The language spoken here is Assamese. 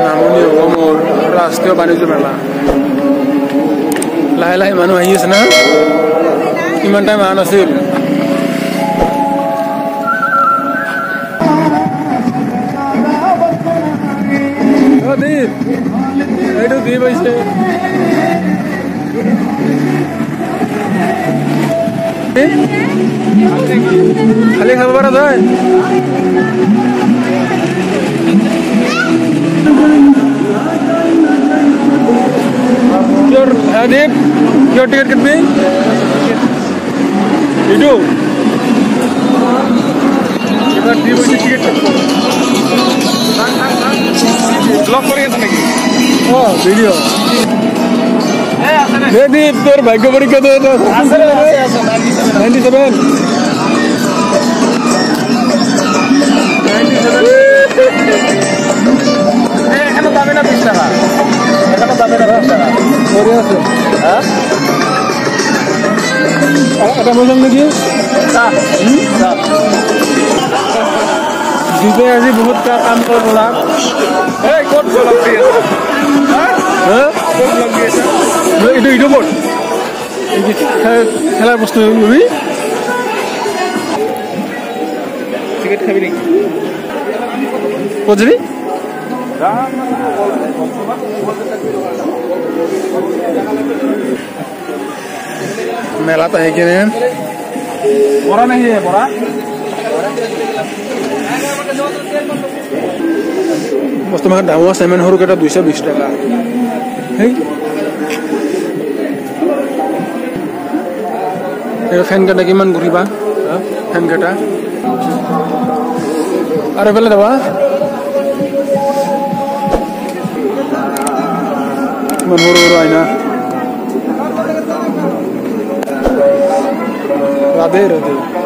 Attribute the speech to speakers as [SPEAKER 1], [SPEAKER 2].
[SPEAKER 1] নামনি অসমৰ ৰাষ্ট্ৰীয় বাণিজ্য মেলা লাহে লাহে মানুহ আহি আছে না ইমান টাইম অহা নাছিল এইটো দি পাইছে খালি খাব পৰা যায় Adib, your ticket can be? You do? You got the ticket. Lock for it. Oh, video. Adib, your bike over here. 97. এটা বললাম নাকি দিবে আজি বহুত কাম করলা এই কোট বলা আছে হ্যাঁ কোট লাগি আছে এটা এটা কোট এই খেলার বস্তু নিবি টিকিট খাবি নাকি বুঝলি मेला तो है कि नहीं बोरा नहीं है बोरा बस तुम्हारा डाउन सेमेन हो रुकेटा 220 টাকা है ये फैन का किमान घुरिबा फैन काटा अरे पहले दबा मन हो रो आइना राधे राधे